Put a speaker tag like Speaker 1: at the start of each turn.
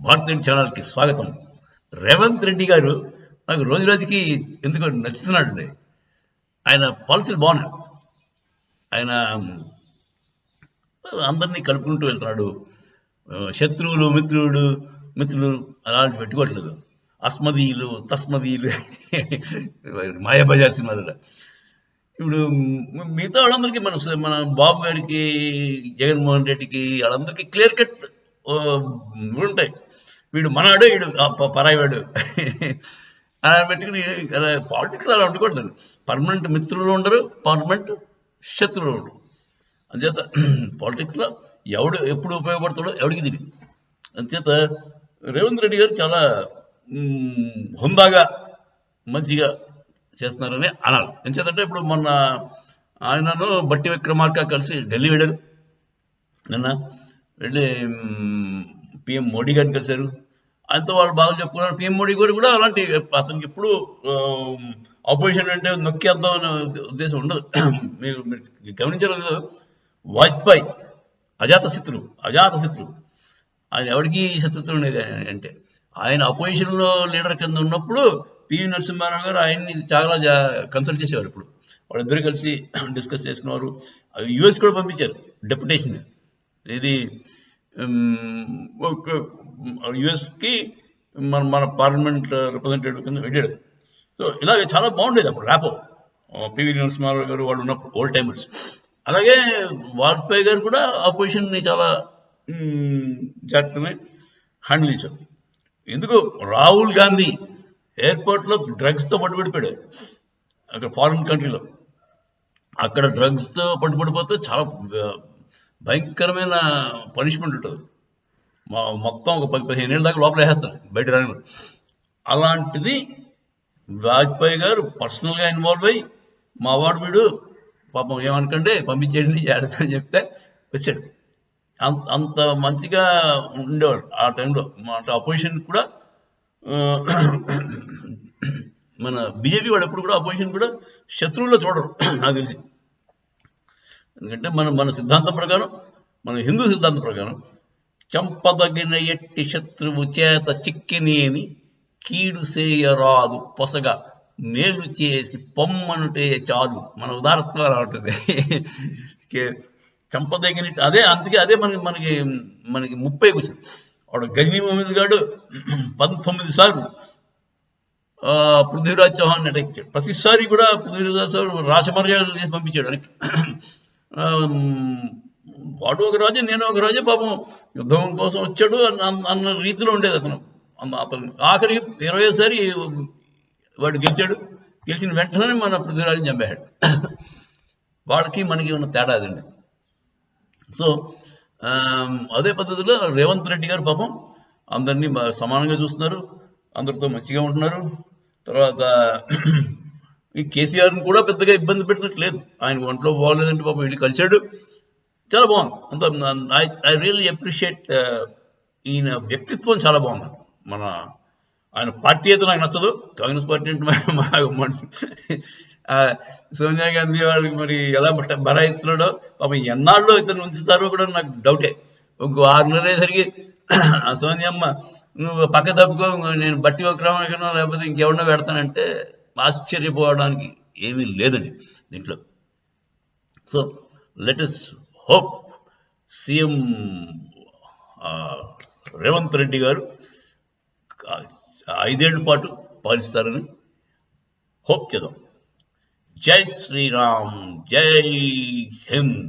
Speaker 1: భారతీయ ఛానల్కి స్వాగతం. రేవంత్ రెడ్డి గారు నాకు రోజు రోజుకి ఎందుకో నచ్చుతున్నాడండి. ఆయన పాలసీలు బాగున్నాయి. ఆయన అందరినీ కలుపుకుంటూ వెళ్తున్నాడు. శత్రువులు మిత్రులు అలాంటి పెట్టుకోవట్లేదు. అస్మదీయులు తస్మదీయులు మాయాబజార్ సినిమాలో ఇప్పుడు మిగతా వాళ్ళందరికీ మన బాబు గారికి, జగన్మోహన్ రెడ్డికి వాళ్ళందరికీ క్లియర్ కట్ ఉంటాయి. వీడు మనాడు, వీడు పరాయివాడు అలా పెట్టుకుని పాలిటిక్స్ అలా ఉండకూడదండి. పర్మనెంట్ మిత్రులు ఉండరు, పర్మనెంట్ శత్రువులు ఉండరు. అందుచేత పాలిటిక్స్లో ఎవడు ఎప్పుడు ఉపయోగపడతాడో ఎవడికి తెలియదు. అందుచేత రేవంత్ రెడ్డి గారు చాలా హుందాగా మంచిగా చేస్తున్నారని అనాలి. ఎందుచేతంటే ఇప్పుడు మొన్న ఆయనను బట్టి విక్రమార్క కలిసి ఢిల్లీ వెళ్ళారు. నిన్న వెళ్ళి పిఎం మోడీ గారిని కలిశారు. ఆయనతో వాళ్ళు బాగా చెప్పుకున్నారు. పిఎం మోడీ గారు కూడా అలాంటి అతనికి ఎప్పుడు ఆపోజిషన్ అంటే నొక్కేద్దాం అనే ఉద్దేశం ఉండదు. మీరు గమనించారు కదా, వాజ్పేయి అజాతశత్రువు. ఆయన ఎవరికి శత్రుత్వం ఉండేది అంటే ఆయన అపోజిషన్లో లీడర్ కింద ఉన్నప్పుడు పివి నరసింహారావు గారు ఆయన్ని చాలా కన్సల్ట్ చేసేవారు. ఇప్పుడు వాళ్ళిద్దరు కలిసి డిస్కస్ చేసుకున్నారు. యుఎస్ కూడా పంపించారు డెప్యుటేషన్. ఇది యుఎస్కి మన పార్లమెంట్ రిప్రజెంటేటివ్ కింద వెళ్ళాడు. సో ఇలాగే చాలా బాగుండేది అప్పుడు ర్యాపో. పివి నరసింహారావు గారు వాళ్ళు ఉన్నప్పుడు ఓల్డ్ టైమర్స్. అలాగే వాజ్పేయి గారు కూడా అపోజిషన్ని చాలా జాగ్రత్తగా హ్యాండిల్ చేశారు. ఎందుకు రాహుల్ గాంధీ ఎయిర్పోర్ట్లో డ్రగ్స్తో పట్టుబడిపోయాడు. అక్కడ ఫారిన్ కంట్రీలో అక్కడ డ్రగ్స్తో పట్టుబడిపోతే చాలా భయంకరమైన పనిష్మెంట్ ఉంటుంది. మొత్తం ఒక 10-15 ఏళ్ళ దాకా లోపల వేసేస్తారు, బయట రాని. అలాంటిది వాజ్పేయి గారు పర్సనల్గా ఇన్వాల్వ్ అయ్యి మా వాడు వీడు పాపం ఏమనుకంటే పంపించేయండి జాగ్రత్త అని చెప్తే వచ్చాడు. అంత మంచిగా ఉండేవాడు ఆ టైంలో. అంటే అపోజిషన్ కూడా మన బీజేపీ వాళ్ళు ఎప్పుడు కూడా అపోజిషన్ కూడా శత్రువుల్లో చూడరు నాకు తెలిసి. ఎందుకంటే మన సిద్ధాంతం ప్రకారం, మన హిందూ సిద్ధాంతం ప్రకారం చంపదగిన ఎట్టి శత్రువు చేత చిక్కినేని కీడు చేయరాదు పొసగా మేలు చేసి పొమ్మనుటే చాలు. మన ఉదాహరణ ఉంటుంది. చంపదగిన అదే, అందుకే అదే మనకి 30 వచ్చింది. వాడు గజనీ మహమ్మద్ గారు 19 సార్లు పృథ్వీరాజ్ చౌహాన్ అటాక్ ఇచ్చాడు. ప్రతిసారి కూడా పృథ్వీరాజ్ చౌహాన్ రాచమర్యాదలు చేసి పంపించాడు వెనక్కి. వాడు ఒక రాజే, నేను ఒక రాజే, పాపం యుద్ధం కోసం వచ్చాడు అన్న రీతిలో ఉండేది అతను. ఆఖరికి 20సారి వాడు గెలిచాడు. గెలిచిన వెంటనే మన పృథ్వీరాజ్ని చంపేశాడు. వాళ్ళకి మనకి ఉన్న తేడా అదండి. సో అదే పద్ధతిలో రేవంత్ రెడ్డి గారు పాపం అందరినీ సమానంగా చూస్తున్నారు, అందరితో మంచిగా ఉంటున్నారు. తర్వాత ఈ కేసీఆర్ని కూడా పెద్దగా ఇబ్బంది పెట్టట్లేదు. ఆయన ఒంట్లో బాగోలేదంటే పాపం వెళ్ళి కలిశాడు. చాలా బాగుంది. ఐ రియల్లీ అప్రిషియేట్ ఈయన వ్యక్తిత్వం చాలా బాగుంది. ఆయన పార్టీ అయితే నాకు నచ్చదు. కాంగ్రెస్ పార్టీ అంటే సోనియా గాంధీ వాళ్ళకి మరి ఎలా బరాయిస్తున్నాడో పాపం ఎన్నాళ్ళు ఇతను ఉంచుతారో కూడా నాకు డౌటే. ఇంకో 6 నెలలసరికి సోనియమ్మ నువ్వు పక్క తప్పుకో, నేను బట్టి విక్రమార్కనో లేకపోతే ఇంకెవరినో పెడతానంటే ఆశ్చర్యపోవడానికి ఏమీ లేదండి దీంట్లో. So let us hope CM Revanth Reddy గారు 5 ఏళ్ల పాటు పాలిస్తారని హోప్ చేద్దాం. జై శ్రీరామ్, జై హింద్.